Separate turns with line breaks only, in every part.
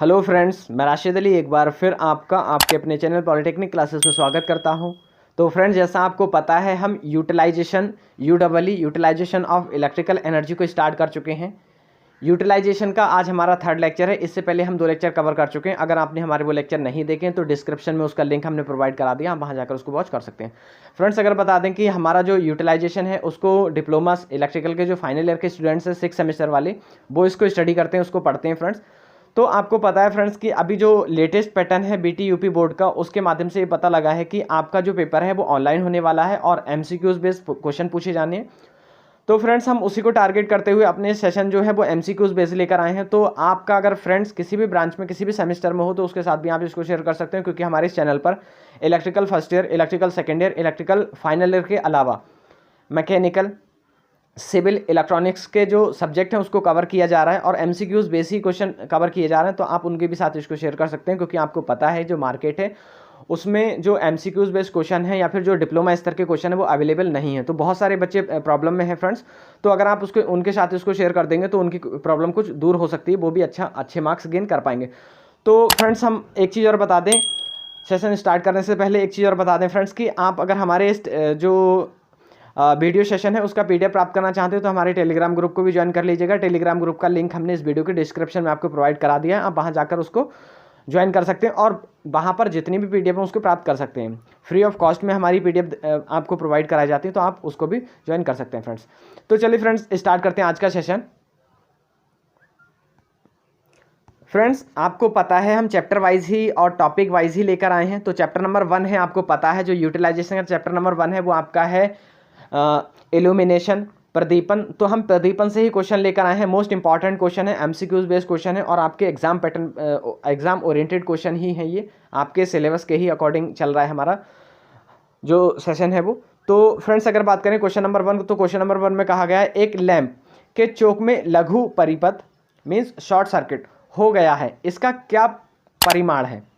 Hello friends, मैं राशिद अली एक बार फिर आपका आपके अपने चैनल पॉलिटेक्निक क्लासेस में स्वागत करता हूं। तो फ्रेंड्स, जैसा आपको पता है हम यूटिलाइजेशन ऑफ इलेक्ट्रिकल एनर्जी को स्टार्ट कर चुके हैं। यूटिलाइजेशन का आज हमारा थर्ड लेक्चर है। इससे पहले हम 2 लेक्चर कवर कर चुके हैं। अगर आपने हमारे वो लेक्चर नहीं देखे तो डिस्क्रिप्शन में उसका लिंक हमने प्रोवाइड करा दिया, आप वहाँ जाकर उसको वॉच कर सकते हैं। फ्रेंड्स, अगर बता दें कि हमारा जो यूटिलाइजेशन है उसको डिप्लोमा इलेक्ट्रिकल के जो फाइनल ईयर के स्टूडेंट्स हैं 6 सेमेस्टर वाले, वो इसको स्टडी करते हैं, उसको पढ़ते हैं। फ्रेंड्स, तो आपको पता है फ्रेंड्स कि अभी जो लेटेस्ट पैटर्न है बीटी यूपी बोर्ड का, उसके माध्यम से ये पता लगा है कि आपका जो पेपर है वो ऑनलाइन होने वाला है और एमसीक्यूज बेस्ड क्वेश्चन पूछे जाने हैं। तो फ्रेंड्स, हम उसी को टारगेट करते हुए अपने सेशन जो है वो एमसीक्यूज बेस्ड लेकर आए हैं। तो आपका अगर फ्रेंड्स किसी भी ब्रांच में किसी भी सेमेस्टर में हो तो उसके साथ भी आप इसको शेयर कर सकते हैं, क्योंकि हमारे इस चैनल पर electrical first year, electrical second year, electrical final year के अलावा मैकेनिकल, सिविल, इलेक्ट्रॉनिक्स के जो सब्जेक्ट हैं उसको कवर किया जा रहा है और एमसीक्यूज बेसिक क्वेश्चन कवर किए जा रहे हैं। तो आप उनके भी साथ इसको शेयर कर सकते हैं, क्योंकि आपको पता है जो मार्केट है उसमें जो एमसीक्यूज बेस्ड क्वेश्चन है या फिर जो डिप्लोमा स्तर के क्वेश्चन है वो अवेलेबल नहीं है। तो बहुत सारे बच्चे प्रॉब्लम में हैं फ्रेंड्स। तो अगर आप उसको उनके साथ इसको शेयर कर देंगे तो उनकी प्रॉब्लम कुछ दूर हो सकती है, वो भी अच्छे मार्क्स गेन कर पाएंगे। तो फ्रेंड्स, हम एक चीज़ और बता दें सेशन स्टार्ट करने से पहले, एक चीज़ और बता दें फ्रेंड्स कि आप अगर हमारे जो वीडियो सेशन है उसका पीडीएफ प्राप्त करना चाहते हो तो हमारे टेलीग्राम ग्रुप को भी ज्वाइन कर लीजिएगा। टेलीग्राम ग्रुप का लिंक हमने इस वीडियो के डिस्क्रिप्शन में आपको प्रोवाइड करा दिया है, आप वहां जाकर उसको ज्वाइन कर सकते हैं और वहां पर जितनी भी पीडीएफ है उसको प्राप्त कर सकते हैं। फ्री ऑफ कॉस्ट में हमारी पीडीएफ आपको प्रोवाइड कराई जाती है, तो आप उसको भी ज्वाइन कर सकते हैं फ्रेंड्स। तो चलिए फ्रेंड्स, स्टार्ट करते हैं आज का सेशन। फ्रेंड्स, आपको पता है हम चैप्टर वाइज ही और टॉपिक वाइज ही लेकर आए हैं। तो चैप्टर नंबर 1 है, आपको पता है जो यूटिलाइजेशन का चैप्टर नंबर 1 है वो आपका है इल्यूमिनेशन, प्रदीपन। तो हम प्रदीपन से ही क्वेश्चन लेकर आए हैं। मोस्ट इंपॉर्टेंट क्वेश्चन है, एमसीक्यूज बेस्ड क्वेश्चन है और आपके exam pattern, exam oriented question ही है। ये आपके सिलेबस के ही अकॉर्डिंग चल रहा है हमारा जो सेशन है वो। तो फ्रेंड्स, अगर बात करें क्वेश्चन नंबर 1, तो क्वेश्चन नंबर 1 में कहा गया है एक लैंप के चोक में लघु परिपथ मीन्स शॉर्ट सर्किट हो गया है, इसका क्या परिमाण है।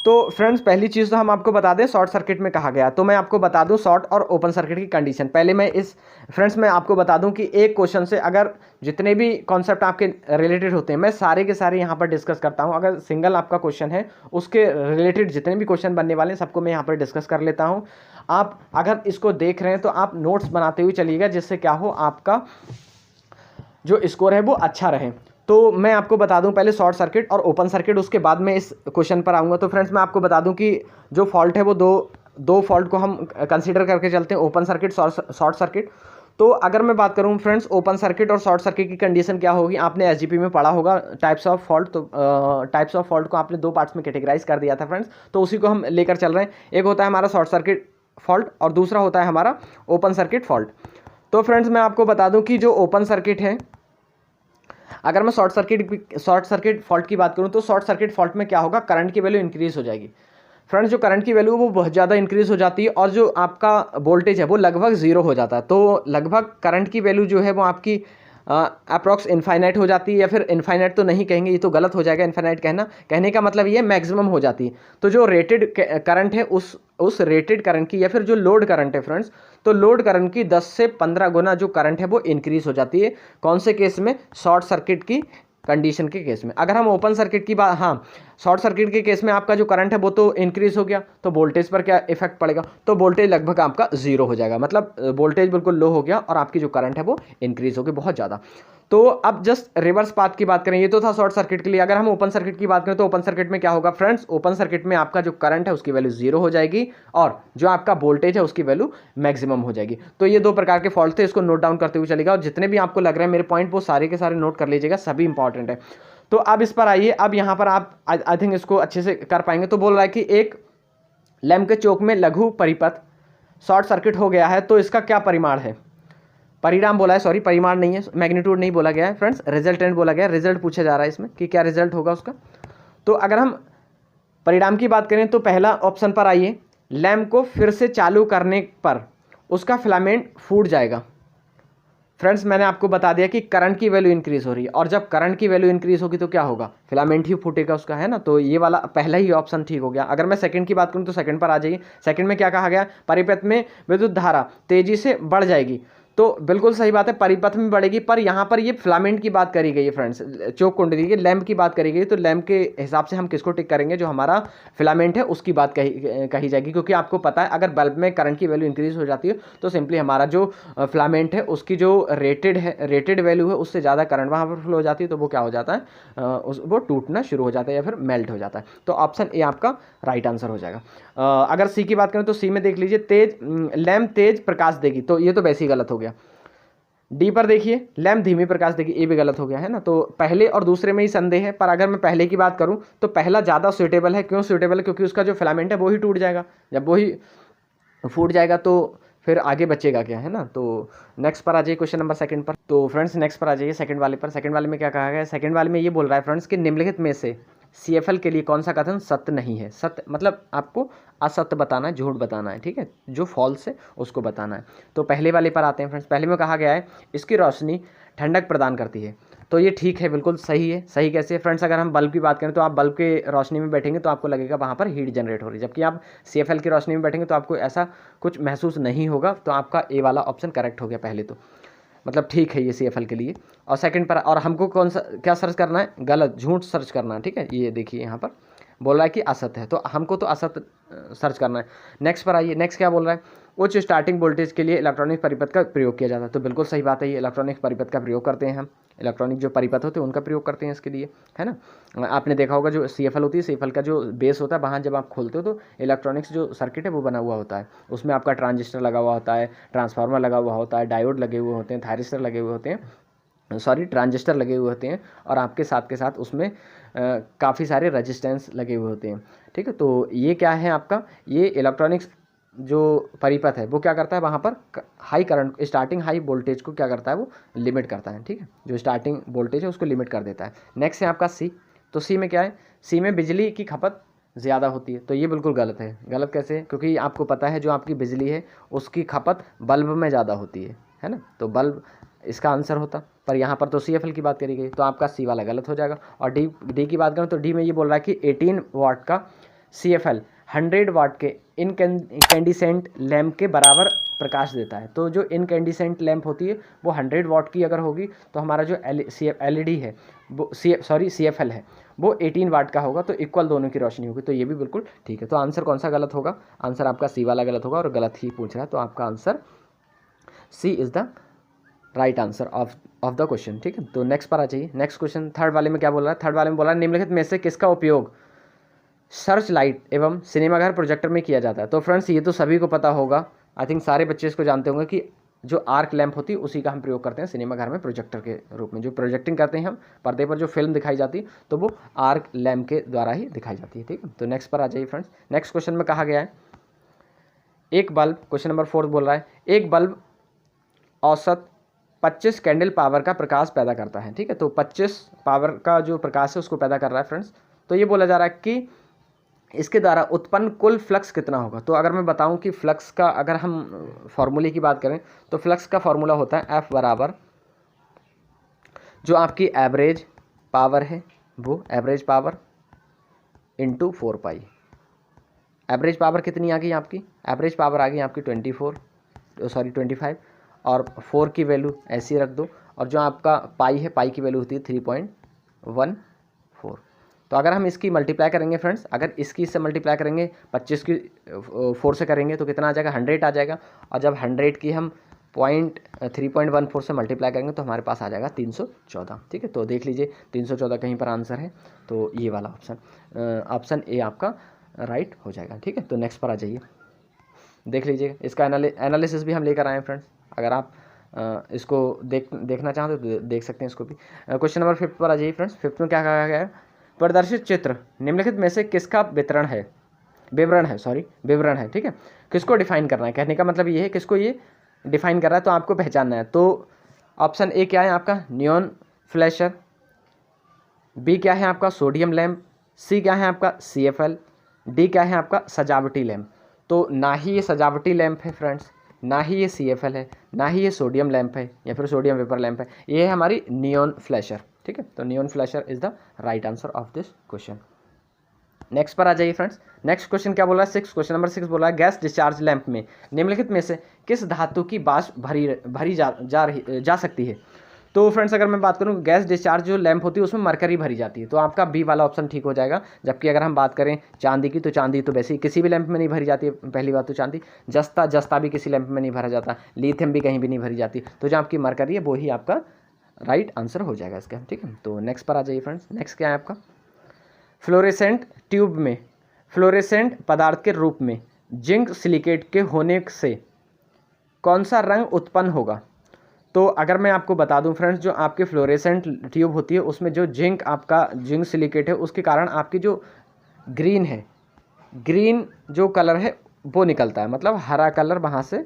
तो फ्रेंड्स, पहली चीज़ तो हम आपको बता दें शॉर्ट सर्किट में कहा गया। तो मैं आपको बता दूं शॉर्ट और ओपन सर्किट की कंडीशन। पहले मैं आपको बता दूं कि एक क्वेश्चन से अगर जितने भी कॉन्सेप्ट आपके रिलेटेड होते हैं मैं सारे के सारे यहाँ पर डिस्कस करता हूँ। अगर सिंगल आपका क्वेश्चन है उसके रिलेटेड जितने भी क्वेश्चन बनने वाले हैं सबको मैं यहाँ पर डिस्कस कर लेता हूँ। आप अगर इसको देख रहे हैं तो आप नोट्स बनाते हुए चलिएगा, जिससे क्या हो आपका जो स्कोर है वो अच्छा रहे। तो मैं आपको बता दूं पहले शॉर्ट सर्किट और ओपन सर्किट, उसके बाद मैं इस क्वेश्चन पर आऊँगा। तो फ्रेंड्स, मैं आपको बता दूं कि जो फॉल्ट है वो दो फॉल्ट को हम कंसीडर करके चलते हैं, ओपन सर्किट, शॉर्ट सर्किट। तो अगर मैं बात करूं फ्रेंड्स ओपन सर्किट और शॉर्ट सर्किट की कंडीशन क्या होगी, आपने एसजीपी में पढ़ा होगा टाइप्स ऑफ फॉल्ट। तो टाइप्स ऑफ फॉल्ट को आपने 2 पार्ट्स में कैटेगराइज कर दिया था फ्रेंड्स, तो उसी को हम लेकर चल रहे हैं। एक होता है हमारा शॉर्ट सर्किट फॉल्ट और दूसरा होता है हमारा ओपन सर्किट फॉल्ट। तो फ्रेंड्स, मैं आपको बता दूँ कि जो ओपन सर्किट है, अगर मैं शॉर्ट सर्किट फॉल्ट की बात करूं तो शॉर्ट सर्किट फॉल्ट में क्या होगा, करंट की वैल्यू इंक्रीज हो जाएगी। फ्रेंड्स, जो करंट की वैल्यू वो बहुत ज़्यादा इंक्रीज हो जाती है और जो आपका वोल्टेज है वो लगभग 0 हो जाता है। तो लगभग करंट की वैल्यू जो है वो आपकी अप्रॉक्स इनफाइनाइट हो जाती है, या फिर इनफाइनाइट तो नहीं कहेंगे, ये तो गलत हो जाएगा। इनफाइनाइट कहने का मतलब ये मैक्सिमम हो जाती है। तो जो रेटेड करंट है उस रेटेड करंट की, या फिर जो लोड करंट है फ्रेंड्स, तो लोड करंट की 10 से 15 गुना जो करंट है वो इंक्रीज हो जाती है। कौन से केस में, शॉर्ट सर्किट की कंडीशन के केस में। अगर हम ओपन सर्किट की बात, हाँ, शॉर्ट सर्किट के केस में आपका जो करंट है वो तो इंक्रीज हो गया, तो वोल्टेज पर क्या इफेक्ट पड़ेगा, तो वोल्टेज लगभग आपका 0 हो जाएगा। मतलब वोल्टेज बिल्कुल लो हो गया और आपकी जो करंट है वो इंक्रीज हो गई बहुत ज़्यादा। तो अब जस्ट रिवर्स पाथ की बात करें, ये तो था शॉर्ट सर्किट के लिए। अगर हम ओपन सर्किट की बात करें तो ओपन सर्किट में क्या होगा फ्रेंड्स, ओपन सर्किट में आपका जो करंट है उसकी वैल्यू 0 हो जाएगी और जो आपका वोल्टेज है उसकी वैल्यू मैक्सिमम हो जाएगी। तो ये 2 प्रकार के फॉल्ट थे, इसको नोट डाउन करते हुए चलेगा और जितने भी आपको लग रहे हैं मेरे पॉइंट वो सारे के सारे नोट कर लीजिएगा, सभी इंपॉर्टेंट है। तो अब इस पर आइए, अब यहाँ पर आप आई थिंक इसको अच्छे से कर पाएंगे। तो बोल रहा है कि एक लैंप के चोक में लघु परिपथ शॉर्ट सर्किट हो गया है, तो इसका क्या परिमाण है, परिणाम बोला है, सॉरी परिमाण नहीं है, मैग्नीट्यूड नहीं बोला गया है फ्रेंड्स, रिजल्टेंट बोला गया है। रिजल्ट पूछा जा रहा है इसमें कि क्या रिजल्ट होगा उसका। तो अगर हम परिणाम की बात करें तो पहला ऑप्शन पर आइए, लैंप को फिर से चालू करने पर उसका फिलामेंट फूट जाएगा। फ्रेंड्स, मैंने आपको बता दिया कि करंट की वैल्यू इंक्रीज हो रही है और जब करंट की वैल्यू इंक्रीज होगी तो क्या होगा, फिलामेंट ही फूटेगा उसका, है ना। तो ये वाला पहला ही ऑप्शन ठीक हो गया। अगर मैं सेकंड की बात करूं तो सेकंड पर आ जाइए। सेकंड में क्या कहा गया, परिपथ में विद्युत धारा तेजी से बढ़ जाएगी। तो बिल्कुल सही बात है, परिपथ में बढ़ेगी, पर यहाँ पर ये फिलामेंट की बात करी गई है फ्रेंड्स, चोक कुंडली की लैम्प की बात करी गई है, तो लैम्प के हिसाब से हम किसको टिक करेंगे, जो हमारा फिलामेंट है उसकी बात कही जाएगी, क्योंकि आपको पता है अगर बल्ब में करंट की वैल्यू इंक्रीज हो जाती है तो सिंपली हमारा जो फिलामेंट है उसकी जो रेटेड वैल्यू है उससे ज़्यादा करंट वहाँ पर फ्लो हो जाती है, तो वो क्या हो जाता है, वो टूटना शुरू हो जाता है या फिर मेल्ट हो जाता है। तो ऑप्शन ए आपका राइट आंसर हो जाएगा। अगर सी की बात करें तो सी में देख लीजिए, लैम्प तेज प्रकाश देगी, तो ये तो वैसे ही गलत हो गया। डी पर देखिए, लैम्प धीमी प्रकाश देगी, ये भी गलत हो गया है ना। तो पहले और दूसरे में ही संदेह है, पर अगर मैं पहले की बात करूं तो पहला ज़्यादा सूटेबल है। क्यों सूटेबल है? क्योंकि उसका जो फिलामेंट है वो ही टूट जाएगा, जब वो ही फूट जाएगा तो फिर आगे बचेगा क्या, है ना। तो नेक्स्ट पर आ जाइए क्वेश्चन नंबर सेकंड पर। तो फ्रेंड्स नेक्स्ट पर आ जाइए सेकंड वाले पर। सेकंड वाले में क्या कहा गया है? सेकंड वाले में ये बोल रहा है फ्रेंड्स कि निम्नलिखित में से CFL के लिए कौन सा कथन सत्य नहीं है। सत्य मतलब आपको असत्य बताना है, झूठ बताना है, ठीक है, जो फॉल्स है उसको बताना है। तो पहले वाले पर आते हैं फ्रेंड्स। पहले में कहा गया है इसकी रोशनी ठंडक प्रदान करती है, तो ये ठीक है, बिल्कुल सही है। सही कैसे फ्रेंड्स? अगर हम बल्ब की बात करें तो आप बल्ब के रोशनी में बैठेंगे तो आपको लगेगा वहाँ पर हीट जनरेट हो रही है, जबकि आप CFL की रोशनी में बैठेंगे तो आपको ऐसा कुछ महसूस नहीं होगा। तो आपका ए वाला ऑप्शन करेक्ट हो गया पहले तो, मतलब ठीक है ये CFL के लिए। और सेकंड पर, और हमको कौन सा क्या सर्च करना है? गलत, झूठ सर्च करना है, ठीक है। ये देखिए यहाँ पर बोल रहा है कि असत्य है, तो हमको तो असत्य सर्च करना है। नेक्स्ट पर आइए, नेक्स्ट क्या बोल रहा है? उच्च स्टार्टिंग वोल्टेज के लिए इलेक्ट्रॉनिक परिपथ का प्रयोग किया जाता है, तो बिल्कुल सही बात है, ये इलेक्ट्रॉनिक परिपथ का प्रयोग करते हैं हम। इलेक्ट्रॉनिक जो परिपथ होते हैं उनका प्रयोग करते हैं इसके लिए, है ना। आपने देखा होगा जो CFL होती है, CFL का जो बेस होता है वहाँ जब आप खोलते हो तो इलेक्ट्रॉनिक्स जो सर्किट है वो बना हुआ होता है, उसमें आपका ट्रांजिस्टर लगा हुआ होता है, ट्रांसफार्मर लगा हुआ होता है, डायोड लगे हुए होते हैं, थायरिस्टर लगे हुए होते हैं, सॉरी ट्रांजिस्टर लगे हुए होते हैं, और आपके साथ के साथ उसमें काफ़ी सारे रजिस्टेंस लगे हुए होते हैं, ठीक है। तो ये क्या है आपका, ये इलेक्ट्रॉनिक्स जो परिपथ है वो क्या करता है, वहाँ पर high current, starting high voltage को क्या करता है, वो लिमिट करता है, ठीक है, जो स्टार्टिंग वोल्टेज है उसको लिमिट कर देता है। नेक्स्ट है आपका सी। तो सी में क्या है? सी में बिजली की खपत ज़्यादा होती है, तो ये बिल्कुल गलत है। गलत कैसे? क्योंकि आपको पता है जो आपकी बिजली है उसकी खपत बल्ब में ज़्यादा होती है ना, तो बल्ब इसका आंसर होता, पर यहाँ पर तो CFL की बात करी गई, तो आपका सी वाला गलत हो जाएगा। और डी की बात करें तो डी में ये बोल रहा है कि 18 वाट का CFL 100 वाट के इनकैंडिसेंट लैम्प के बराबर प्रकाश देता है। तो जो इनकैंडिसेंट लैम्प होती है वो 100 वाट की अगर होगी तो हमारा जो LED है वो CFL है वो 18 वाट का होगा, तो इक्वल दोनों की रोशनी होगी, तो ये भी बिल्कुल ठीक है। तो आंसर कौन सा गलत होगा? आंसर आपका सी वाला गलत होगा, और गलत ही पूछ रहा है, तो आपका answer C is the right answer of the question, ठीक है। तो नेक्स्ट पर आ जाइए। नेक्स्ट क्वेश्चन थर्ड वाले में क्या बोल रहा है? थर्ड वाले में बोला निम्नलिखित में से किसका उपयोग सर्च लाइट एवं सिनेमाघर प्रोजेक्टर में किया जाता है। तो फ्रेंड्स ये तो सभी को पता होगा, आई थिंक सारे बच्चे इसको जानते होंगे कि जो आर्क लैंप होती है उसी का हम प्रयोग करते हैं सिनेमाघर में प्रोजेक्टर के रूप में। जो प्रोजेक्टिंग करते हैं हम पर्दे पर जो फिल्म दिखाई जाती है तो वो आर्क लैंप के द्वारा ही दिखाई जाती है, ठीक है। तो नेक्स्ट पर आ जाइए फ्रेंड्स। नेक्स्ट क्वेश्चन में कहा गया है एक बल्ब, क्वेश्चन नंबर 4 बोल रहा है एक बल्ब औसत 25 कैंडल पावर का प्रकाश पैदा करता है, ठीक है। तो 25 पावर का जो प्रकाश है उसको पैदा कर रहा है फ्रेंड्स। तो ये बोला जा रहा है कि इसके द्वारा उत्पन्न कुल फ्लक्स कितना होगा। तो अगर मैं बताऊं कि फ्लक्स का अगर हम फॉर्मूले की बात करें तो फ्लक्स का फॉर्मूला होता है F बराबर जो आपकी एवरेज पावर है वो एवरेज पावर इंटू 4 पाई। एवरेज पावर कितनी आ गई आपकी? एवरेज पावर आ गई आपकी 25, और 4 की वैल्यू ऐसी रख दो, और जो आपका पाई है पाई की वैल्यू होती है 3.14। तो अगर हम इसकी मल्टीप्लाई करेंगे फ्रेंड्स, अगर इसकी इससे मल्टीप्लाई करेंगे 25 की 4 से करेंगे तो कितना आ जाएगा? 100 आ जाएगा, और जब 100 की हम 3.14 से मल्टीप्लाई करेंगे तो हमारे पास आ जाएगा 314, ठीक है। तो देख लीजिए 314 कहीं पर आंसर है, तो ये वाला ऑप्शन ए आपका राइट हो जाएगा, ठीक है। तो नेक्स्ट पर आ जाइए, देख लीजिए इसका एनालिसिस भी हम लेकर आए हैं फ्रेंड्स। अगर आप इसको देखना चाहें तो देख सकते हैं इसको भी। क्वेश्चन नंबर 5 पर आ जाइए फ्रेंड्स। 5 में क्या कहा गया है? प्रदर्शित चित्र निम्नलिखित में से किसका विवरण है, ठीक है। किसको डिफाइन करना है? कहने का मतलब ये है किसको ये डिफाइन कर रहा है, तो आपको पहचानना है। तो ऑप्शन ए क्या है आपका? Neon flasher. बी क्या है आपका? Sodium lamp. सी क्या है आपका? CFL। डी क्या है आपका? सजावटी लैम्प। तो ना ही ये सजावटी लैम्प है फ्रेंड्स, ना ही ये CFL है, ना ही ये सोडियम लैम्प है या फिर सोडियम वेपर लैम्प है, ये है हमारी नियॉन फ्लैशर, ठीक है। तो neon flasher is the right answer of this question. Next पर आ जाइए फ्रेंड्स। नेक्स्ट क्वेश्चन क्या बोला है, क्वेश्चन नंबर 6 बोला है गैस डिस्चार्ज लैंप में निम्नलिखित में से किस धातु की वाष्प भरी जा सकती है। तो फ्रेंड्स अगर मैं बात करूं गैस डिस्चार्ज जो लैंप होती है उसमें मरकरी भरी जाती है, तो आपका बी वाला ऑप्शन ठीक हो जाएगा। जबकि अगर हम बात करें चांदी की, तो चांदी तो वैसे ही किसी भी लैंप में नहीं भरी जाती है, पहली बात तो चांदी। जस्ता भी किसी लैंप में नहीं भरा जाता, लिथियम भी कहीं भी नहीं भरी जाती, तो जो आपकी मरकरी है वो ही आपका राइट आंसर हो जाएगा इसका, ठीक है। तो नेक्स्ट पर आ जाइए फ्रेंड्स। नेक्स्ट क्या है आपका, फ्लोरेसेंट ट्यूब में फ्लोरेसेंट पदार्थ के रूप में जिंक सिलिकेट के होने से कौन सा रंग उत्पन्न होगा। तो अगर मैं आपको बता दूं फ्रेंड्स, जो आपकी फ्लोरेसेंट ट्यूब होती है उसमें जो जिंक सिलिकेट है उसके कारण आपकी जो ग्रीन जो कलर है वो निकलता है, मतलब हरा कलर वहाँ से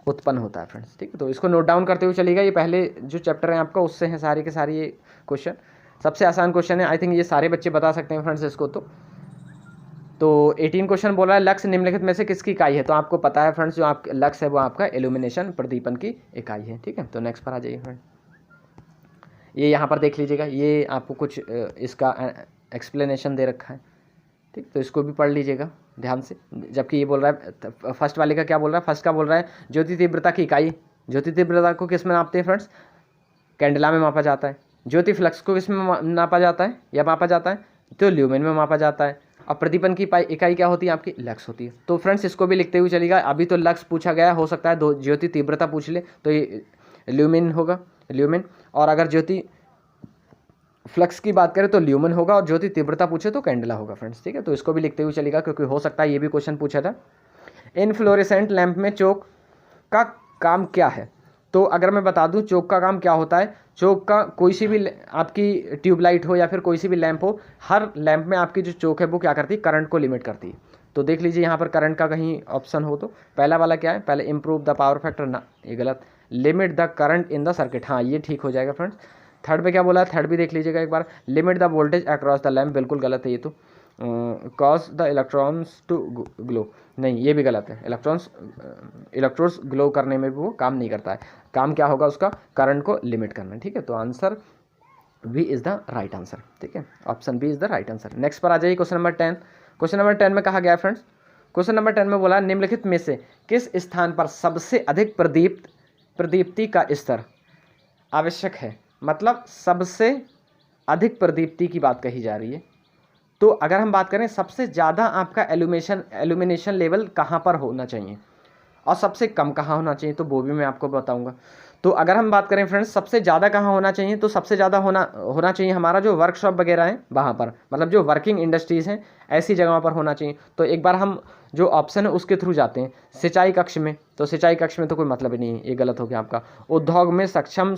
उत्पन्न होता है फ्रेंड्स, ठीक है। तो इसको नोट डाउन करते हुए चलिएगा। ये पहले जो चैप्टर है आपका उससे हैं सारे के सारे ये क्वेश्चन, सबसे आसान क्वेश्चन है, आई थिंक ये सारे बच्चे बता सकते हैं फ्रेंड्स इसको। तो 18 क्वेश्चन बोला है लक्स निम्नलिखित में से किसकी इकाई है। तो आपको पता है फ्रेंड्स जो आप लक्स है वो आपका इल्यूमिनेशन प्रदीपन की इकाई है, ठीक है। तो नेक्स्ट पर आ जाइए फ्रेंड। ये यहाँ पर देख लीजिएगा, ये आपको कुछ इसका एक्सप्लेनेशन दे रखा है, ठीक। तो इसको भी पढ़ लीजिएगा ध्यान से। जबकि ये बोल रहा है फर्स्ट वाले का क्या बोल रहा है, फर्स्ट का बोल रहा है ज्योति तीव्रता की इकाई। ज्योति तीव्रता को किस में नापते हैं फ्रेंड्स, कैंडला में मापा जाता है। ज्योति फ्लक्स को किस में नापा जाता है या मापा जाता है, तो ल्यूमेन में मापा जाता है। और प्रदीपन की इकाई क्या होती है आपकी, लक्स होती है। तो फ्रेंड्स इसको भी लिखते हुए चलिएगा। अभी तो लक्स पूछा गया, हो सकता है दो ज्योति तीव्रता पूछ ले तो ये ल्यूमेन होगा, ल्यूमेन। और अगर ज्योति फ्लक्स की बात करें तो ल्यूमेन होगा, और ज्योति तीव्रता पूछे तो कैंडला होगा फ्रेंड्स, ठीक है। तो इसको भी लिखते हुए चलिएगा क्योंकि हो सकता है ये भी क्वेश्चन पूछा था। इन फ्लोरेसेंट लैंप में चोक का काम क्या है। तो अगर मैं बता दूं चोक का काम क्या होता है, चोक का कोई सी भी आपकी ट्यूबलाइट हो या फिर कोई सी भी लैंप हो, हर लैंप में आपकी जो चोक है वो क्या करती है, करंट को लिमिट करती है। तो देख लीजिए यहाँ पर करंट का कहीं ऑप्शन हो तो पहला वाला क्या है, पहले इंप्रूव द पावर फैक्टर, ना ये गलत। Limit the current in the circuit, हाँ ये ठीक हो जाएगा फ्रेंड्स। थर्ड पे क्या बोला है, थर्ड भी देख लीजिएगा एक बार। Limit the voltage across the lamp, बिल्कुल गलत है ये तो। Cause the electrons to glow, नहीं ये भी गलत है। इलेक्ट्रॉन्स ग्लो करने में भी वो काम नहीं करता है, काम क्या होगा उसका, करंट को लिमिट करना, ठीक है। तो answer B is the right answer, ठीक है। Option B is the right answer. Next पर आ जाइए क्वेश्चन नंबर 10। क्वेश्चन नंबर 10 में कहा गया फ्रेंड्स, क्वेश्चन नंबर 10 में बोला निम्नलिखित में से किस स्थान पर सबसे अधिक प्रदीप्ति का स्तर आवश्यक है। मतलब सबसे अधिक प्रदीप्ति की बात कही जा रही है। तो अगर हम बात करें सबसे ज़्यादा आपका एल्यूमिनेशन लेवल कहाँ पर होना चाहिए और सबसे कम कहाँ होना चाहिए, तो वो भी मैं आपको बताऊंगा। तो अगर हम बात करें फ्रेंड्स सबसे ज़्यादा कहाँ होना चाहिए, तो सबसे ज़्यादा होना चाहिए हमारा जो वर्कशॉप वगैरह है वहाँ पर, मतलब जो वर्किंग इंडस्ट्रीज़ हैं ऐसी जगहों पर होना चाहिए। तो एक बार हम जो ऑप्शन है उसके थ्रू जाते हैं। सिंचाई कक्ष में, तो सिंचाई कक्ष में तो कोई मतलब ही नहीं है, ये गलत हो गया आपका। उद्योग में सक्षम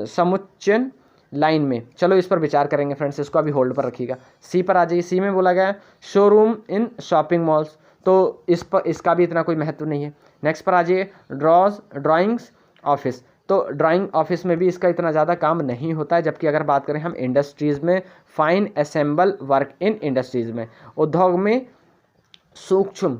समुच्चयन लाइन में, चलो इस पर विचार करेंगे फ्रेंड्स, इसको अभी होल्ड पर रखिएगा। सी पर आ जाइए। सी में बोला गया है शोरूम इन शॉपिंग मॉल्स, तो इसका भी इतना कोई महत्व नहीं है। नेक्स्ट पर आ जाइए ड्राइंग्स ऑफिस, तो ड्राइंग ऑफिस में भी इसका इतना ज़्यादा काम नहीं होता है। जबकि अगर बात करें हम इंडस्ट्रीज़ में, fine assemble work in industries में, उद्योग में सूक्ष्म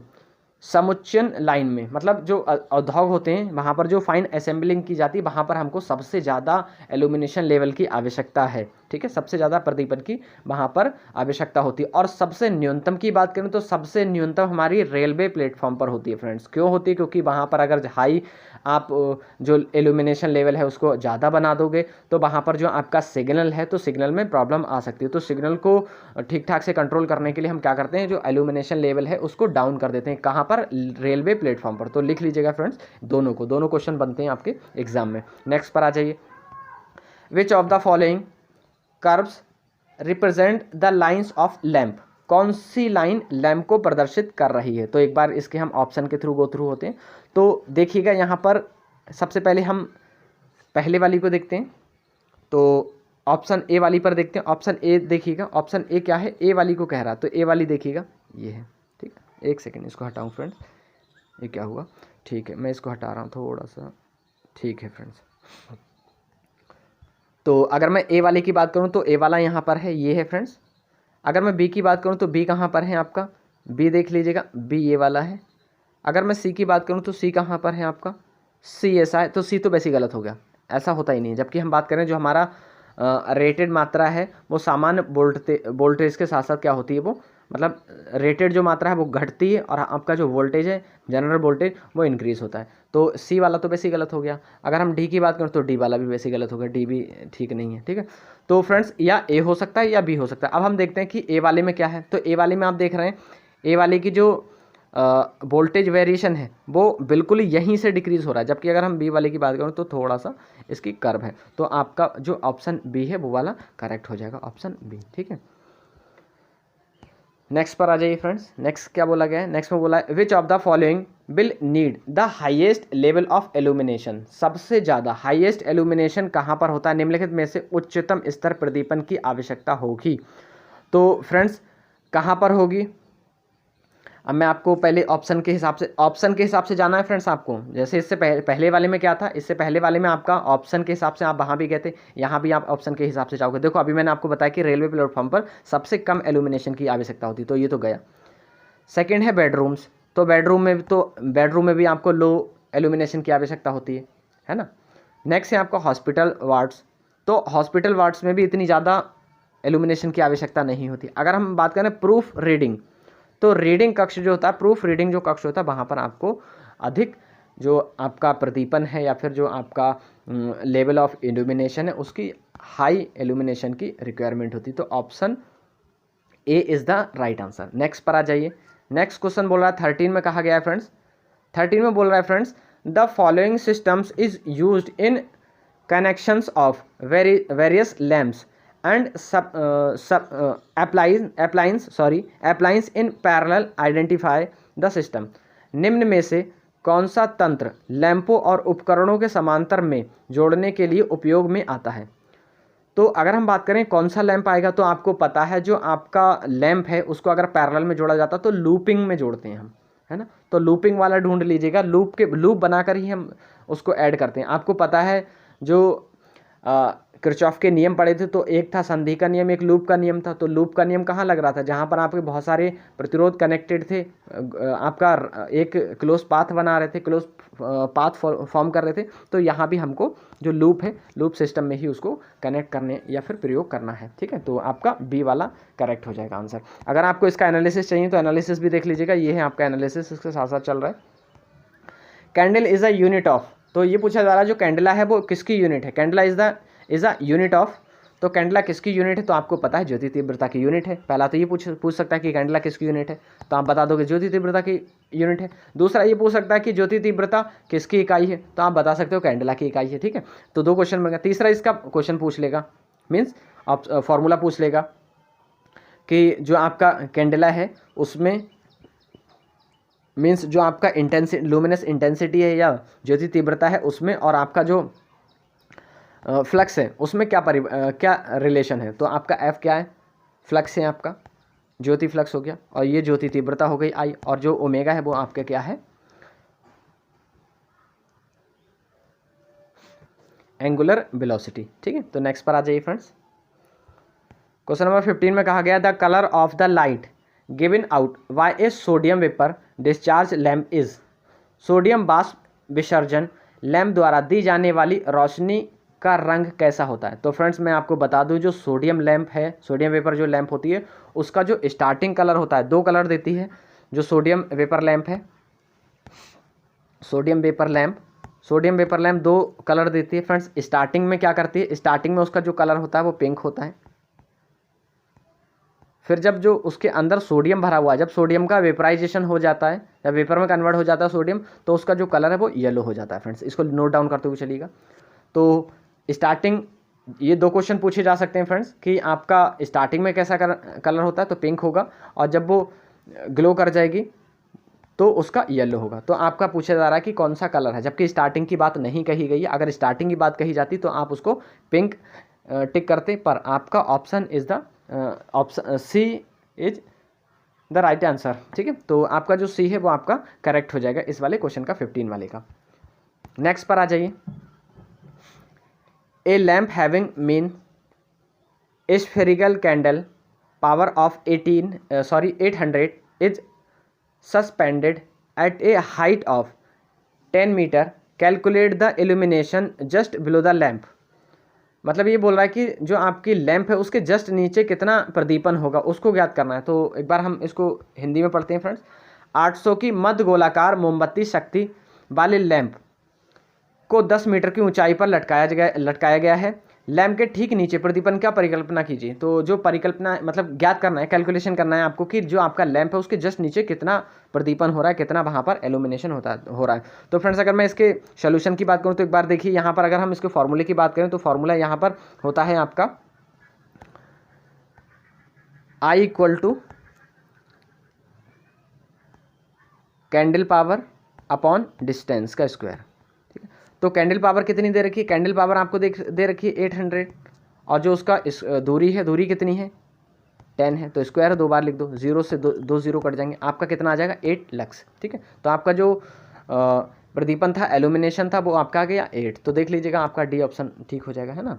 समुच्चयन लाइन में, मतलब जो उद्योग होते हैं वहाँ पर जो फाइन असेंबलिंग की जाती है वहाँ पर हमको सबसे ज़्यादा एल्यूमिनेशन लेवल की आवश्यकता है, ठीक है। सबसे ज़्यादा प्रदीपन की वहाँ पर आवश्यकता होती है। और सबसे न्यूनतम की बात करें तो सबसे न्यूनतम हमारी रेलवे प्लेटफॉर्म पर होती है फ्रेंड्स। क्यों होती है, क्योंकि वहाँ पर अगर हाई आप जो एल्यूमिनेशन लेवल है उसको ज़्यादा बना दोगे तो वहाँ पर जो आपका सिग्नल है तो सिग्नल में प्रॉब्लम आ सकती है। तो सिग्नल को ठीक ठाक से कंट्रोल करने के लिए हम क्या करते हैं, जो एल्यूमिनेशन लेवल है उसको डाउन कर देते हैं। कहाँ पर, रेलवे प्लेटफॉर्म पर। तो लिख लीजिएगा फ्रेंड्स दोनों क्वेश्चन बनते हैं आपके एग्जाम में। नेक्स्ट पर आ जाइए। Which of the following curves represent the lines of lamp, कौन सी लाइन लैंप को प्रदर्शित कर रही है। तो एक बार इसके हम ऑप्शन के थ्रू गो थ्रू होते हैं। तो देखिएगा यहाँ पर सबसे पहले हम पहले वाली को देखते हैं, तो ऑप्शन ए वाली पर देखते हैं। ऑप्शन ए देखिएगा, ऑप्शन ए क्या है, ए वाली को कह रहा है, तो ए वाली देखिएगा ये है, ठीक है। एक सेकेंड इसको हटाऊँ फ्रेंड्स, ये क्या हुआ, ठीक है मैं इसको हटा रहा हूँ थोड़ा सा, ठीक है फ्रेंड्स। तो अगर मैं ए वाले की बात करूँ तो ए वाला यहाँ पर है, ये है फ्रेंड्स। अगर मैं बी की बात करूँ तो बी कहाँ पर है आपका, बी देख लीजिएगा, बी ये वाला है। अगर मैं सी की बात करूँ तो सी कहाँ पर है आपका, सी ऐसा है। तो सी तो वैसे ही गलत हो गया, ऐसा होता ही नहीं है। जबकि हम बात करें जो हमारा रेटेड मात्रा है वो सामान्य वोल्टेज के साथ साथ क्या होती है, वो मतलब रेटेड जो मात्रा है वो घटती है और आपका जो वोल्टेज है जनरल वोल्टेज वो इंक्रीज होता है। तो सी वाला तो वैसे ही गलत हो गया। अगर हम डी की बात करें तो डी वाला भी वैसे ही गलत हो गया, डी भी ठीक नहीं है। ठीक है, तो फ्रेंड्स या ए हो सकता है या बी हो सकता है। अब हम देखते हैं कि ए वाले में क्या है। तो ए वाले में आप देख रहे हैं ए वाले की जो वोल्टेज वेरिएशन है वो बिल्कुल ही यहीं से डिक्रीज हो रहा है, जबकि अगर हम बी वाले की बात करें तो थोड़ा सा इसकी कर्व है। तो आपका जो ऑप्शन बी है वो वाला करेक्ट हो जाएगा, ऑप्शन बी। ठीक है, नेक्स्ट पर आ जाइए फ्रेंड्स। नेक्स्ट क्या बोला गया है, नेक्स्ट में बोला है which of the following will need the highest level of illumination. सबसे ज़्यादा हाईएस्ट एल्यूमिनेशन कहाँ पर होता है, निम्नलिखित में से उच्चतम स्तर प्रदीपन की आवश्यकता होगी। तो फ्रेंड्स कहाँ पर होगी, अब मैं आपको पहले ऑप्शन के हिसाब से जाना है फ्रेंड्स आपको। जैसे इससे पहले वाले में क्या था, इससे पहले वाले में आपका ऑप्शन के हिसाब से आप वहाँ भी गए थे, यहाँ भी आप ऑप्शन के हिसाब से जाओगे। देखो अभी मैंने आपको बताया कि रेलवे प्लेटफॉर्म पर सबसे कम एल्यूमिनेशन की आवश्यकता होती, तो ये तो गया। सेकेंड है बेडरूम्स, तो बेडरूम में भी आपको लो एल्यूमिनेशन की आवश्यकता होती है ना। नेक्स्ट है आपका हॉस्पिटल वार्ड्स, तो हॉस्पिटल वार्ड्स में भी इतनी ज़्यादा एल्यूमिनेशन की आवश्यकता नहीं होती। अगर हम बात करें प्रूफ रीडिंग, तो रीडिंग कक्ष जो होता है, प्रूफ रीडिंग जो कक्ष होता है, वहाँ पर आपको अधिक जो आपका प्रदीपन है या फिर जो आपका लेवल ऑफ इल्यूमिनेशन है उसकी हाई एल्यूमिनेशन की रिक्वायरमेंट होती है। तो option A is the right answer. Next पर आ जाइए। नेक्स्ट क्वेश्चन बोल रहा है 13 में कहा गया है फ्रेंड्स, 13 में बोल रहा है friends the following systems is used in connections of various lamps and appliance in parallel identify the system। निम्न में से कौन सा तंत्र लैंपों और उपकरणों के समांतर में जोड़ने के लिए उपयोग में आता है। तो अगर हम बात करें कौन सा लैंप आएगा, तो आपको पता है जो आपका लैंप है उसको अगर पैरेलल में जोड़ा जाता तो लूपिंग में जोड़ते हैं हम, है ना। तो लूपिंग वाला ढूंढ लीजिएगा, लूप बनाकर ही हम उसको ऐड करते हैं। आपको पता है जो किरचॉफ के नियम पढ़े थे, तो एक था संधि का नियम, एक लूप का नियम था। तो लूप का नियम कहाँ लग रहा था, जहाँ पर आपके बहुत सारे प्रतिरोध कनेक्टेड थे, आपका एक क्लोज पाथ बना रहे थे, क्लोज पाथ फॉर्म कर रहे थे। तो यहाँ भी हमको जो लूप है, लूप सिस्टम में ही उसको कनेक्ट करने या फिर प्रयोग करना है। ठीक है, तो आपका बी वाला करेक्ट हो जाएगा आंसर। अगर आपको इसका एनालिसिस चाहिए तो एनालिसिस भी देख लीजिएगा, ये है आपका एनालिसिस, इसके साथ साथ चल रहा है। Candle is a unit of, तो ये पूछा जा रहा है जो कैंडला है वो किसकी यूनिट है। Candela is a unit of, तो कैंडला किसकी यूनिट है, तो आपको पता है ज्योति तीव्रता की यूनिट है। पहला तो ये पूछ सकता है कि कैंडला किसकी यूनिट है, तो आप बता दोगे ज्योति तीव्रता की यूनिट है। दूसरा ये पूछ सकता है कि ज्योति तीव्रता किसकी इकाई है, तो आप बता सकते हो कैंडला की इकाई है। ठीक है, तो दो क्वेश्चन बन गया। तीसरा इसका क्वेश्चन पूछ लेगा, मीन्स आप फॉर्मूला पूछ लेगा कि जो आपका कैंडला है उसमें मीन्स जो आपका लुमिनस इंटेंसिटी है या ज्योति तीव्रता है उसमें और आपका जो फ्लक्स है उसमें क्या रिलेशन है। तो आपका एफ क्या है, फ्लक्स है आपका, ज्योति फ्लक्स हो गया, और ये ज्योति तीव्रता हो गई आई, और जो ओमेगा है वो आपका क्या है, एंगुलर वेलोसिटी। ठीक है, तो नेक्स्ट पर आ जाइए फ्रेंड्स। क्वेश्चन नंबर 15 में कहा गया the colour of the light given out by A sodium vapour discharge lamp is. Sodium वाष्प विसर्जन लैम्प द्वारा दी जाने वाली रोशनी का रंग कैसा होता है। तो फ्रेंड्स मैं आपको बता दूं जो सोडियम लैम्प है, सोडियम वेपर जो लैम्प होती है उसका जो स्टार्टिंग कलर होता है, दो कलर देती है जो सोडियम वेपर लैम्प है। सोडियम वेपर लैम्प दो कलर देती है फ्रेंड्स। स्टार्टिंग में क्या करती है, स्टार्टिंग में उसका जो कलर होता है वो पिंक होता है। फिर जब जो उसके अंदर सोडियम भरा हुआ है, जब सोडियम का वेपराइजेशन हो जाता है, जब वेपर में कन्वर्ट हो जाता है सोडियम, तो उसका जो कलर है वो येलो हो जाता है फ्रेंड्स। इसको नोट डाउन करते हुए चलिएगा। तो स्टार्टिंग, ये दो क्वेश्चन पूछे जा सकते हैं फ्रेंड्स कि आपका स्टार्टिंग में कैसा कलर होता है, तो पिंक होगा, और जब वो ग्लो कर जाएगी तो उसका येलो होगा। तो आपका पूछा जा रहा है कि कौन सा कलर है, जबकि स्टार्टिंग की बात नहीं कही गई है। अगर स्टार्टिंग की बात कही जाती तो आप उसको पिंक टिक करते, पर आपका option is the option C is the right answer. ठीक है, तो आपका जो सी है वो आपका करेक्ट हो जाएगा इस वाले क्वेश्चन का, 15 वाले का। नेक्स्ट पर आ जाइए। A lamp having mean spherical candle power of 800 is suspended at a height of 10 metre, calculate the illumination just below the lamp. मतलब ये बोल रहा है कि जो आपकी लैंप है उसके जस्ट नीचे कितना प्रदीपन होगा उसको ज्ञात करना है। तो एक बार हम इसको हिंदी में पढ़ते हैं फ्रेंड्स। 800 की मध्य गोलाकार मोमबत्ती शक्ति वाले लैंप को 10 मीटर की ऊंचाई पर लटकाया गया है। लैंप के ठीक नीचे प्रदीपन का परिकल्पना कीजिए। तो जो परिकल्पना मतलब ज्ञात करना है, कैलकुलेशन करना है आपको कि जो आपका लैंप है उसके जस्ट नीचे कितना प्रदीपन हो रहा है, कितना वहाँ पर एल्यूमिनेशन हो रहा है। तो फ्रेंड्स अगर मैं इसके सोल्यूशन की बात करूँ तो एक बार देखिए यहाँ पर अगर हम इसके फॉर्मूले की बात करें तो फॉर्मूला यहाँ पर होता है आपका I equal to candle power upon distance का स्क्वायर। ठीक है, तो कैंडल पावर कितनी दे रखी है, कैंडल पावर आपको दे रखी है 800, और जो उसका दूरी है, दूरी कितनी है 10 है, तो स्क्वायर 2 बार लिख दो, 0 से दो जीरो कट जाएंगे, आपका कितना आ जाएगा 8 लक्स। ठीक है, तो आपका जो प्रदीपन था, एल्यूमिनेशन था, वो आपका आ गया 8। तो देख लीजिएगा आपका डी ऑप्शन ठीक हो जाएगा, है ना।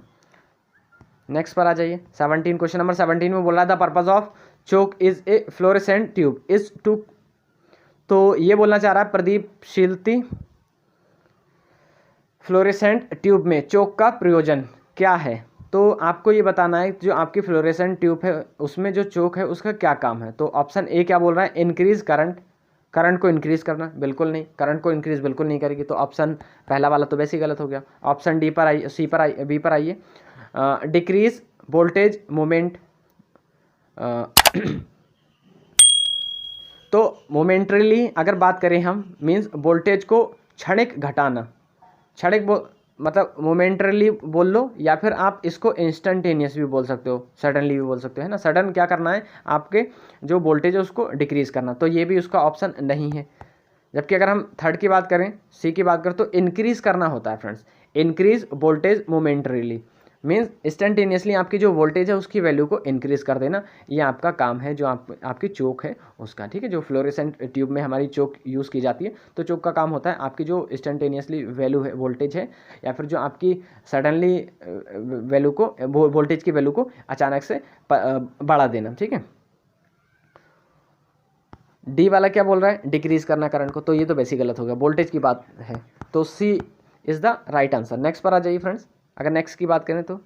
नेक्स्ट पर आ जाइए 17, क्वेश्चन नंबर 17 में बोल रहा था the purpose of choke is a fluorescent tube is to. तो ये बोलना चाह रहा है प्रदीपशीलती फ्लोरेसेंट ट्यूब में चोक का प्रयोजन क्या है। तो आपको ये बताना है जो आपकी फ्लोरेसेंट ट्यूब है उसमें जो चोक है उसका क्या काम है। तो ऑप्शन ए क्या बोल रहा है, इंक्रीज करंट, करंट को इंक्रीज करना, बिल्कुल नहीं, करंट को इंक्रीज बिल्कुल नहीं करेगी। तो ऑप्शन पहला वाला तो वैसे ही गलत हो गया। ऑप्शन डी पर आइए, सी पर आइए, बी पर आइए, डिक्रीज वोल्टेज मोमेंट। तो मोमेंटरीली अगर बात करें हम, मीन्स वोल्टेज को क्षणिक घटाना, क्षणिक मतलब मोमेंटरीली बोल लो, या फिर आप इसको इंस्टेंटेनियस भी बोल सकते हो, सडनली भी बोल सकते हो, है ना। सडन क्या करना है, आपके जो वोल्टेज है उसको डिक्रीज करना, तो ये भी उसका ऑप्शन नहीं है। जबकि अगर हम थर्ड की बात करें, सी की बात करें, तो इंक्रीज करना होता है friends, increase voltage momentarily, means instantaneously आपकी जो वोल्टेज है उसकी वैल्यू को इंक्रीज कर देना, ये आपका काम है जो आपकी चोक है उसका। ठीक है, जो फ्लोरेसेंट ट्यूब में हमारी चोक यूज़ की जाती है, तो चोक का काम होता है आपकी जो इंस्टेंटेनियसली वैल्यू है, वोल्टेज है, या फिर जो आपकी सडनली वैल्यू को, वोल्टेज की वैल्यू को अचानक से बढ़ा देना। ठीक है, डी वाला क्या बोल रहा है, डिक्रीज करना करंट को, तो ये तो वैसे ही गलत हो गया, वोल्टेज की बात है, तो C is the right answer. Next पर आ जाइए फ्रेंड्स। अगर नेक्स्ट की बात करें तो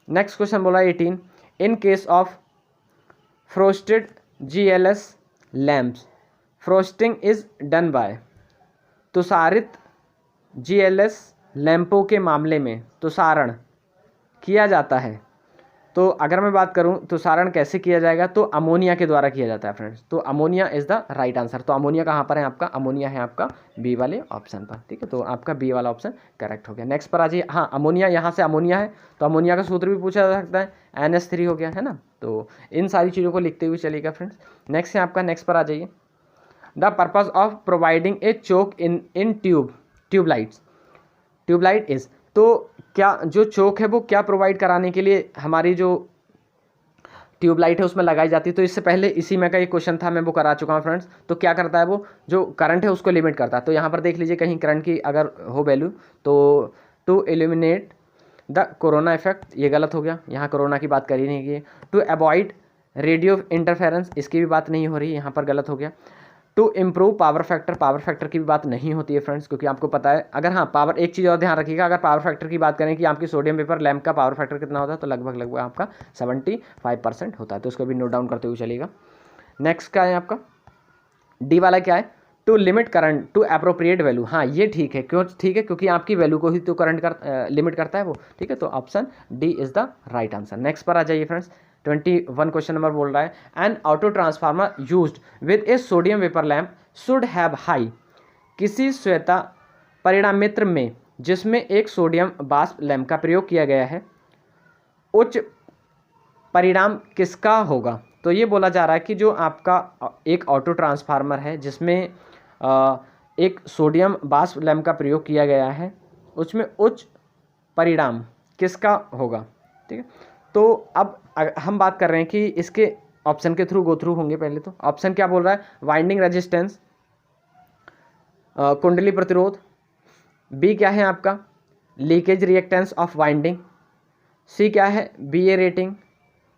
नेक्स्ट क्वेश्चन बोला 18, in case of frosted GLS lamps frosting is done by. तुषारित GLS लैंपों के मामले में तुषारण किया जाता है। तो अगर मैं बात करूं तुषारण कैसे किया जाएगा, तो अमोनिया के द्वारा किया जाता है फ्रेंड्स। तो ammonia is the right answer. तो अमोनिया कहाँ पर है आपका, अमोनिया है आपका बी वाले ऑप्शन पर। ठीक है, तो आपका बी वाला ऑप्शन करेक्ट हो गया। नेक्स्ट पर आ जाइए। हाँ, अमोनिया, यहाँ से अमोनिया है तो अमोनिया का सूत्र भी पूछा जा सकता है, NH3 हो गया, है ना। तो इन सारी चीज़ों को लिखते हुए चलिएगा फ्रेंड्स। नेक्स्ट है आपका, नेक्स्ट पर आ जाइए, the purpose of providing a choke in tubelight is. तो क्या जो चोक है वो क्या प्रोवाइड कराने के लिए हमारी जो ट्यूबलाइट है उसमें लगाई जाती है। तो इससे पहले इसी में का एक क्वेश्चन था, मैं वो करा चुका हूँ फ्रेंड्स। तो क्या करता है वो, जो करंट है उसको लिमिट करता है। तो यहाँ पर देख लीजिए कहीं करंट की अगर हो वैल्यू, तो to eliminate the corona effect, ये गलत हो गया, यहाँ कोरोना की बात कर ही नहीं की। टू अवॉइड रेडियो इंटरफेरेंस, इसकी भी बात नहीं हो रही, यहाँ पर गलत हो गया। To improve power factor, power factor की भी बात नहीं होती है फ्रेंड्स, क्योंकि आपको पता है। अगर हाँ पावर, एक चीज़ और ध्यान रखिएगा, अगर पावर फैक्टर की बात करें कि आपकी सोडियम वेपर लैंप का पावर फैक्टर कितना होता है, तो लगभग आपका 75% होता है। तो उसको भी नोट डाउन करते हुए चलिएगा। नेक्स्ट क्या है आपका, डी वाला क्या है, to limit current to appropriate value. हाँ ये ठीक है, क्यों ठीक है, क्योंकि आपकी वैल्यू को ही तो करंट लिमिट करता है वो। ठीक है, तो option D is the right answer. Next पर आ जाइए फ्रेंड्स। 21 क्वेश्चन नंबर बोल रहा है, N auto transformer used with A sodium vapour lamp should have high. किसी श्वेता परिणाम मित्र में जिसमें एक सोडियम वाष्प लैम्प का प्रयोग किया गया है, उच्च परिणाम किसका होगा। तो ये बोला जा रहा है कि जो आपका एक ऑटो ट्रांसफार्मर है जिसमें एक सोडियम वाष्प लैम्प का प्रयोग किया गया है, उसमें उच्च परिणाम किसका होगा। ठीक है, तो अब हम बात कर रहे हैं कि इसके ऑप्शन के थ्रू गो थ्रू होंगे। पहले तो ऑप्शन क्या बोल रहा है, वाइंडिंग रेजिस्टेंस, कुंडली प्रतिरोध, बी क्या है आपका, लीकेज रिएक्टेंस ऑफ वाइंडिंग, सी क्या है, BA रेटिंग,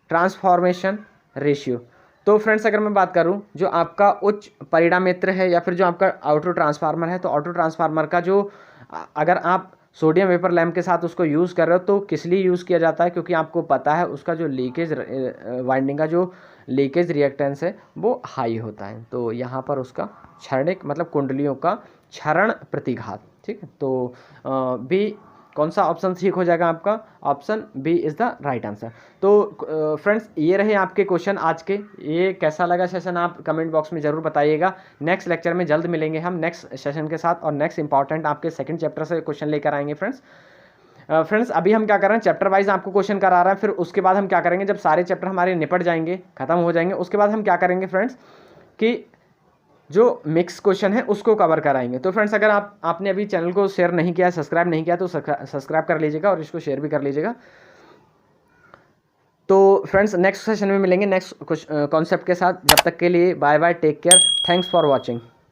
ट्रांसफॉर्मेशन रेशियो। तो फ्रेंड्स अगर मैं बात करूं, जो आपका उच्च परिणामित्र है या फिर जो आपका ऑटो ट्रांसफार्मर है, तो ऑटो ट्रांसफार्मर का जो अगर आप सोडियम वेपर लैम्प के साथ उसको यूज़ कर रहे हो तो किस लिए यूज़ किया जाता है, क्योंकि आपको पता है उसका जो लीकेज वाइंडिंग का जो लीकेज रिएक्टेंस है वो हाई होता है। तो यहाँ पर उसका क्षणिक मतलब कुंडलियों का क्षरण प्रतिघात, ठीक है। तो बी कौन सा ऑप्शन ठीक हो जाएगा आपका, option B is the right answer. तो फ्रेंड्स ये रहे आपके क्वेश्चन आज के। ये कैसा लगा सेशन आप कमेंट बॉक्स में ज़रूर बताइएगा। नेक्स्ट लेक्चर में जल्द मिलेंगे हम नेक्स्ट सेशन के साथ और नेक्स्ट इंपॉर्टेंट आपके सेकंड चैप्टर से क्वेश्चन लेकर आएंगे फ्रेंड्स। अभी हम क्या कर रहे हैं, चैप्टर वाइज आपको क्वेश्चन करा रहा है, फिर उसके बाद हम क्या करेंगे, जब सारे चैप्टर हमारे निपट जाएंगे, खत्म हो जाएंगे, उसके बाद हम क्या करेंगे फ्रेंड्स कि जो मिक्स क्वेश्चन है उसको कवर कराएंगे। तो फ्रेंड्स अगर आपने अभी चैनल को शेयर नहीं किया, सब्सक्राइब नहीं किया तो सब्सक्राइब कर लीजिएगा और इसको शेयर भी कर लीजिएगा। तो फ्रेंड्स नेक्स्ट सेशन में मिलेंगे नेक्स्ट कॉन्सेप्ट के साथ। जब तक के लिए bye bye, take care, thanks for watching.